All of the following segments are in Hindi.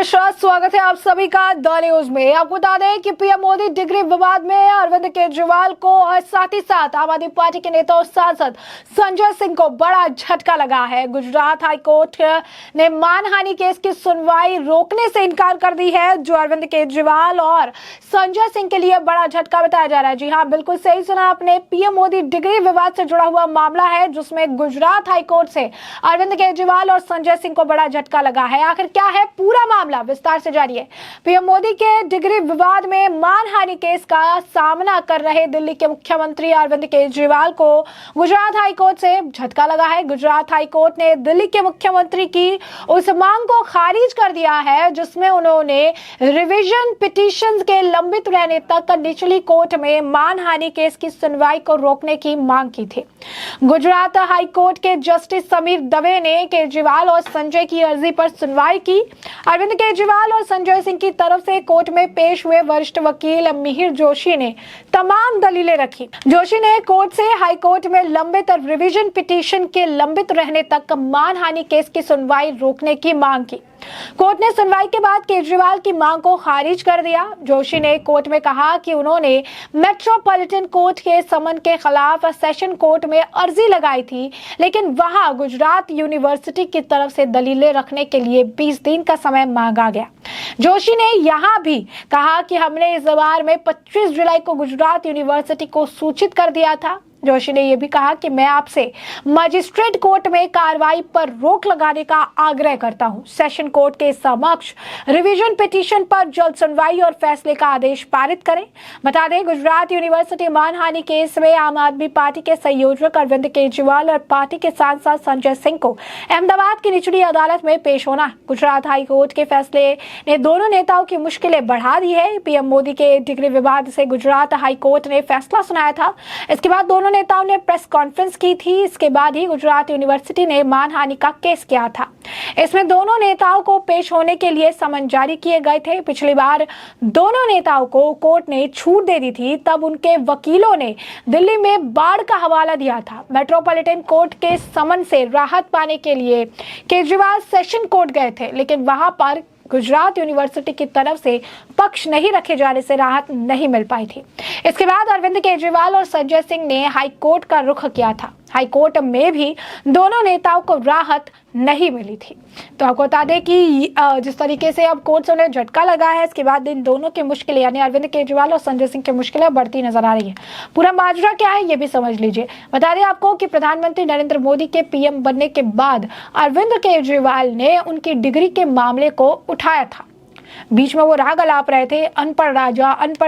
मिश्रा, स्वागत है आप सभी का द न्यूज में। आपको बता दें कि पीएम मोदी डिग्री विवाद में अरविंद केजरीवाल को और साथ ही साथ आम आदमी पार्टी के नेता और सांसद संजय सिंह को बड़ा झटका लगा है। गुजरात हाईकोर्ट ने मानहानि केस की सुनवाई रोकने से इनकार कर दी है, जो अरविंद केजरीवाल और संजय सिंह के लिए बड़ा झटका बताया जा रहा है। जी हाँ, बिल्कुल सही सुना आपने। पीएम मोदी डिग्री विवाद से जुड़ा हुआ मामला है, जिसमें गुजरात हाईकोर्ट से अरविंद केजरीवाल और संजय सिंह को बड़ा झटका लगा है। आखिर क्या है पूरा मामला, विस्तार से जारी है। पीएम मोदी के डिग्री विवाद में मानहानि केस का सामना कर रहे दिल्ली के मुख्यमंत्री अरविंद केजरीवाल को गुजरात हाईकोर्ट से झटका लगा है। गुजरात हाईकोर्ट ने दिल्ली के मुख्यमंत्री की उस मांग को खारिज कर दिया है, जिसमें उन्होंने रिवीजन पिटीशन के लंबित रहने तक निचली कोर्ट में मानहानि केस की सुनवाई को रोकने की मांग की थी। गुजरात हाईकोर्ट के जस्टिस समीर दवे ने केजरीवाल और संजय की अर्जी पर सुनवाई की। अरविंद केजरीवाल और संजय सिंह की तरफ से कोर्ट में पेश हुए वरिष्ठ वकील मिहिर जोशी ने तमाम दलीलें रखी। जोशी ने कोर्ट से हाईकोर्ट में लंबित रिवीजन पिटीशन के लंबित रहने तक मानहानि केस की सुनवाई रोकने की मांग की। कोर्ट ने सुनवाई के बाद केजरीवाल की मांग को खारिज कर दिया। जोशी ने कोर्ट में कहा कि उन्होंने मेट्रोपॉलिटन कोर्ट के समन के खिलाफ सेशन कोर्ट में अर्जी लगाई थी, लेकिन वहां गुजरात यूनिवर्सिटी की तरफ से दलीलें रखने के लिए 20 दिन का समय मांगा गया। जोशी ने यहां भी कहा कि हमने इस बार में 25 जुलाई को गुजरात यूनिवर्सिटी को सूचित कर दिया था। जोशी ने यह भी कहा कि मैं आपसे मजिस्ट्रेट कोर्ट में कार्रवाई पर रोक लगाने का आग्रह करता हूं। सेशन कोर्ट के समक्ष रिवीजन पिटीशन पर जल्द सुनवाई और फैसले का आदेश पारित करें। बता दें, गुजरात यूनिवर्सिटी मानहानि केस में आम आदमी पार्टी के संयोजक अरविंद केजरीवाल और पार्टी के सांसद संजय सिंह को अहमदाबाद की निचली अदालत में पेश होना। गुजरात हाईकोर्ट के फैसले ने दोनों नेताओं की मुश्किलें बढ़ा दी है। पीएम मोदी के डिग्री विवाद से गुजरात हाईकोर्ट ने फैसला सुनाया था। इसके बाद दोनों नेताओं ने प्रेस कॉन्फ्रेंस की थी। इसके बाद ही गुजरात यूनिवर्सिटी ने मानहानि का केस किया था। इसमें दोनों नेताओं को पेश होने के लिए समन जारी किए गए थे। पिछली बार दोनों नेताओं को कोर्ट ने छूट दे दी थी, तब उनके वकीलों ने दिल्ली में बाढ़ का हवाला दिया था। मेट्रोपॉलिटन कोर्ट के समन से राहत पाने के लिए केजरीवाल सेशन कोर्ट गए थे, लेकिन वहां पर गुजरात यूनिवर्सिटी की तरफ से पक्ष नहीं रखे जाने से राहत नहीं मिल पाई थी। इसके बाद अरविंद केजरीवाल और संजय सिंह ने हाईकोर्ट का रुख किया था। हाईकोर्ट में भी दोनों नेताओं को राहत नहीं मिली थी। तो आपको बता दें कि जिस तरीके से अब कोर्ट से उन्हें झटका लगा है, इसके बाद इन दोनों की मुश्किलें यानी अरविंद केजरीवाल और संजय सिंह की मुश्किलें बढ़ती नजर आ रही है। पूरा माजरा क्या है ये भी समझ लीजिए। बता दें आपको कि प्रधानमंत्री नरेंद्र मोदी के पीएम बनने के बाद अरविंद केजरीवाल ने उनकी डिग्री के मामले को उठाया था। बीच में वो राग अलाप रहे थे, अनपढ़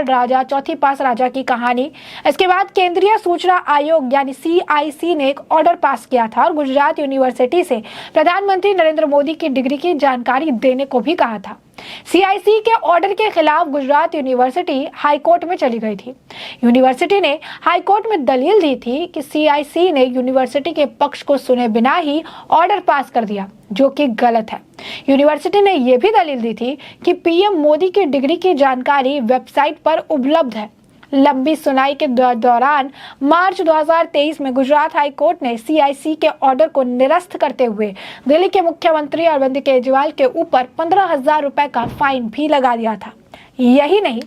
राजा, चौथी पास राजा की कहानी। इसके बाद केंद्रीय सूचना आयोग यानी CIC ने एक ऑर्डर पास किया था और गुजरात यूनिवर्सिटी से प्रधानमंत्री नरेंद्र मोदी की डिग्री की जानकारी देने को भी कहा था। CIC के ऑर्डर के खिलाफ गुजरात यूनिवर्सिटी हाईकोर्ट में चली गई थी। यूनिवर्सिटी ने हाईकोर्ट में दलील दी थी कि CIC ने यूनिवर्सिटी के पक्ष को सुने बिना ही ऑर्डर पास कर दिया, जो कि गलत है। यूनिवर्सिटी ने यह भी दलील दी थी कि पीएम मोदी की डिग्री की जानकारी वेबसाइट पर उपलब्ध है। लंबी सुनवाई के दौरान मार्च 2023 में गुजरात हाईकोर्ट ने CIC के ऑर्डर को निरस्त करते हुए दिल्ली के मुख्यमंत्री अरविंद केजरीवाल के ऊपर 15,000 रुपए का फाइन भी लगा दिया था। यही नहीं,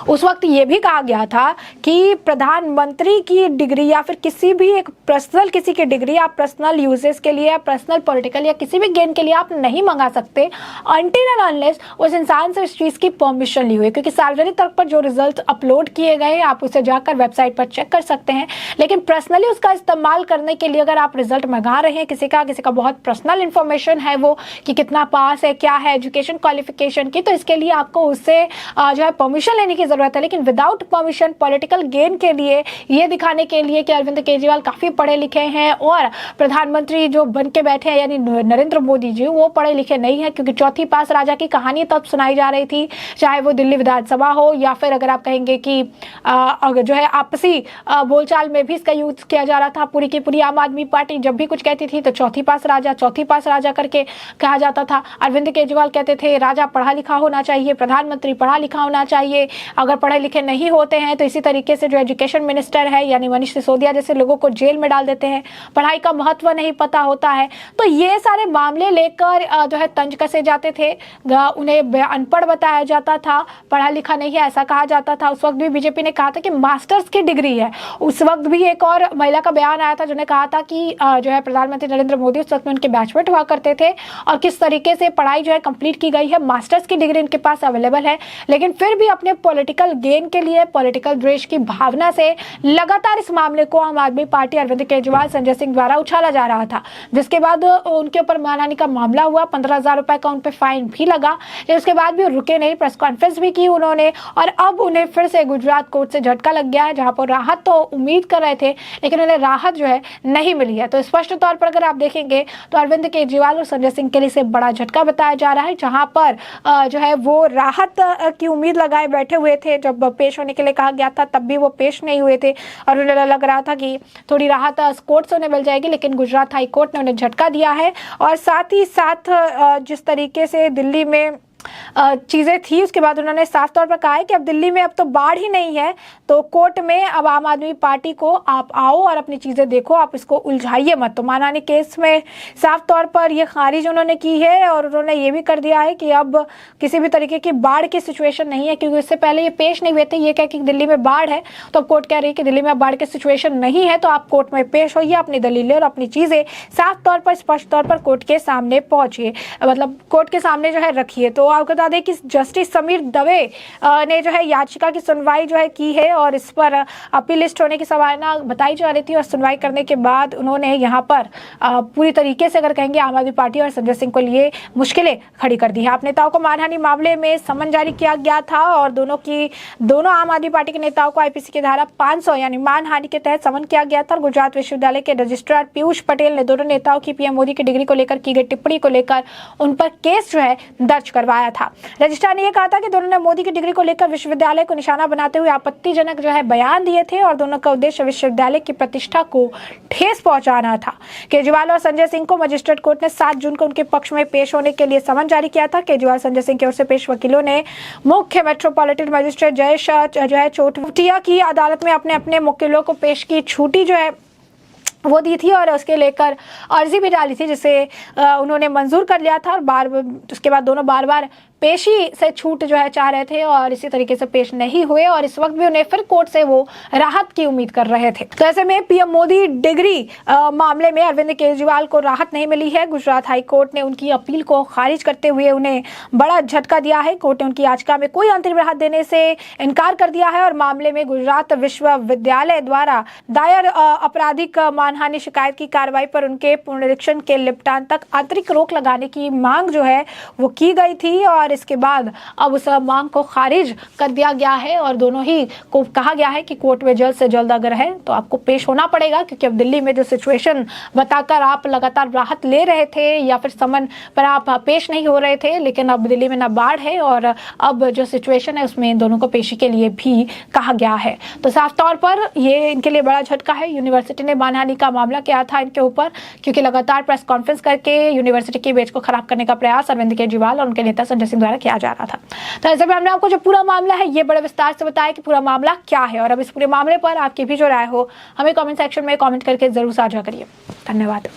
उस वक्त ये भी कहा गया था कि प्रधानमंत्री की डिग्री या फिर किसी भी एक पर्सनल किसी की डिग्री आप पर्सनल यूजेस के लिए या पर्सनल पॉलिटिकल या किसी भी गेन के लिए आप नहीं मंगा सकते अनटिल एंड अनलेस उस इंसान से इस चीज की परमिशन ली हुई। क्योंकि सार्वजनिक तौर पर जो रिजल्ट अपलोड किए गए आप उसे जाकर वेबसाइट पर चेक कर सकते हैं, लेकिन पर्सनली उसका इस्तेमाल करने के लिए अगर आप रिजल्ट मंगा रहे हैं किसी का बहुत पर्सनल इंफॉर्मेशन है वो कि कितना पास है, क्या है एजुकेशन क्वालिफिकेशन की, तो इसके लिए आपको उससे जो है परमिशन लेने की जरूरत है। लेकिन विदाउट परमिशन पॉलिटिकल गेन के लिए ये दिखाने के लिए कि अरविंद केजरीवाल काफी पढ़े लिखे हैं और प्रधानमंत्री जो बन के बैठे हैं यानी नरेंद्र मोदी जी वो पढ़े लिखे नहीं है, क्योंकि चौथी पास राजा की कहानी तब सुनाई जा रही थी, चाहे वो दिल्ली विधानसभा हो या फिर अगर आप कहेंगे कि अगर जो है आपसी बोलचाल में भी इसका यूज किया जा रहा था। पूरी की पूरी आम आदमी पार्टी जब भी कुछ कहती थी तो चौथी पास राजा करके कहा जाता था। अरविंद केजरीवाल कहते थे राजा पढ़ा लिखा होना चाहिए, प्रधानमंत्री पढ़ा लिखा होना चाहिए, अगर पढ़े लिखे नहीं होते हैं तो इसी तरीके से जो एजुकेशन मिनिस्टर है यानी मनीष सिसोदिया जैसे लोगों को जेल में डाल देते हैं, पढ़ाई का महत्व नहीं पता होता है। तो ये सारे मामले लेकर जो है तंज कसे जाते थे, उन्हें अनपढ़ बताया जाता था, पढ़ा लिखा नहीं है ऐसा कहा जाता था। उस वक्त भी बीजेपी ने कहा था कि मास्टर्स की डिग्री है। उस वक्त भी एक और महिला का बयान आया था जिन्होंने कहा था कि जो है प्रधानमंत्री नरेंद्र मोदी उस वक्त में उनके बैचमेट हुआ करते थे और किस तरीके से पढ़ाई जो है कंप्लीट की गई है, मास्टर्स की डिग्री उनके पास अवेलेबल है, लेकिन फिर भी अपने पॉलिटिकल गेन के लिए, पॉलिटिकल द्वेष की भावना से लगातार इस मामले को आम आदमी पार्टी अरविंद केजरीवाल, संजय सिंह द्वारा उछाला जा रहा था। जिसके बाद उनके ऊपर मानहानि का मामला हुआ, 15,000 रुपए का उन पर फाइन भी लगा, लेकिन उसके बाद भी रुके नहीं, प्रेस कॉन्फ्रेंस भी की उन्होंने और अब उन्हें फिर से गुजरात कोर्ट से झटका लग गया है, जहां पर राहत तो उम्मीद कर रहे थे लेकिन उन्हें राहत जो है नहीं मिली है। तो स्पष्ट तौर पर अगर आप देखेंगे तो अरविंद केजरीवाल और संजय सिंह के लिए से बड़ा झटका बताया जा रहा है, जहां पर जो है वो राहत की उम्मीद लगाए बैठे हुए थे। जब पेश होने के लिए कहा गया था तब भी वो पेश नहीं हुए थे और उन्हें लग रहा था कि थोड़ी राहत कोर्ट से उन्हें मिल जाएगी, लेकिन गुजरात हाई कोर्ट ने उन्हें झटका दिया है। और साथ ही साथ जिस तरीके से दिल्ली में चीज़ें थी उसके बाद उन्होंने साफ तौर पर कहा है कि अब दिल्ली में अब तो बाढ़ ही नहीं है, तो कोर्ट में अब आम आदमी पार्टी को आप आओ और अपनी चीज़ें देखो, आप इसको उलझाइए मत। तो मानहानि केस में साफ तौर पर ये खारिज उन्होंने की है और उन्होंने ये भी कर दिया है कि अब किसी भी तरीके की बाढ़ की सिचुएशन नहीं है, क्योंकि इससे पहले ये पेश नहीं हुए थे। ये कह कि दिल्ली में बाढ़ है तो अब कोर्ट कह रही है कि दिल्ली में बाढ़ की सिचुएशन नहीं है, तो आप कोर्ट में पेश होइए, अपनी दलीलें और अपनी चीज़ें साफ तौर पर, स्पष्ट तौर पर कोर्ट के सामने पहुंचिए, मतलब कोर्ट के सामने जो है रखिए। तो आपको बता दें कि जस्टिस समीर दवे ने जो है याचिका की सुनवाई जो है की है और इस पर अपील लिस्ट होने की संभावना बताई जा रही थी और सुनवाई करने के बाद उन्होंने यहाँ पर पूरी तरीके से अगर कहेंगे आम आदमी पार्टी और संजय सिंह को लिए मुश्किलें खड़ी कर दी है। आप नेताओं को मानहानि मामले में समन जारी किया गया था और दोनों आम आदमी पार्टी के नेताओं को आईपीसी की धारा 500 यानी मानहानि के तहत समन किया गया था। गुजरात विश्वविद्यालय के रजिस्ट्रार पीयूष पटेल ने दोनों नेताओं की पीएम मोदी की डिग्री को लेकर की गई टिप्पणी को लेकर उन पर केस जो है दर्ज करवाया था। रजिस्ट्रार ने यह कहा था कि दोनों ने मोदी की डिग्री को लेकर विश्वविद्यालय को निशाना बनाते हुए आपत्तिजनक जो है बयान दिए थे और दोनों का उद्देश्य विश्वविद्यालय की प्रतिष्ठा को ठेस पहुंचाना था। केजरीवाल और संजय सिंह को मजिस्ट्रेट कोर्ट ने 7 जून को उनके पक्ष में पेश होने के लिए समन जारी किया था। केजरीवाल संजय सिंह की ओर से पेश वकीलों ने मुख्य मेट्रोपॉलिटन मजिस्ट्रेट जय चोटिया की अदालत में अपने अपने वकीलों को पेश की छुट्टी जो है वो दी थी और उसके लेकर अर्जी भी डाली थी, जिसे उन्होंने मंजूर कर लिया था और उसके बाद दोनों बार बार पेशी से छूट जो है चाह रहे थे और इसी तरीके से पेश नहीं हुए और इस वक्त भी उन्हें फिर कोर्ट से वो राहत की उम्मीद कर रहे थे। तो ऐसे में पीएम मोदी डिग्री मामले में अरविंद केजरीवाल को राहत नहीं मिली है। गुजरात हाई कोर्ट ने उनकी अपील को खारिज करते हुए उन्हें बड़ा झटका दिया है। कोर्ट ने उनकी याचिका में कोई अंतरिम राहत देने से इनकार कर दिया है और मामले में गुजरात विश्वविद्यालय द्वारा दायर आपराधिक मानहानि शिकायत की कार्रवाई पर उनके पुनरीक्षण के निपटान तक आंतरिक रोक लगाने की मांग जो है वो की गई थी और इसके बाद अब उस मांग को खारिज कर दिया गया है और दोनों ही को कहा गया है कि कोर्ट में जल्द से जल्द अगर है तो आपको पेश होना पड़ेगा, क्योंकि अब दिल्ली में जो सिचुएशन बताकर आप लगातार राहत ले रहे थे या फिर समन पर आप पेश नहीं हो रहे थे, लेकिन अब दिल्ली में ना बाढ़ है और अब जो सिचुएशन है उसमें इन दोनों को पेशी के लिए भी कहा गया है। तो साफ तौर पर ये इनके लिए बड़ा झटका है। यूनिवर्सिटी ने मानहानि का मामला किया था इनके ऊपर, क्योंकि लगातार प्रेस कॉन्फ्रेंस करके यूनिवर्सिटी की इमेज को खराब करने का प्रयास अरविंद केजरीवाल और उनके नेता संजय सिंह द्वारा किया जा रहा था। तो ऐसे में हमने आपको जो पूरा मामला है ये बड़े विस्तार से बताया कि पूरा मामला क्या है और अब इस पूरे मामले पर आपकी भी जो राय हो हमें कमेंट सेक्शन में कमेंट करके जरूर साझा करिए। धन्यवाद।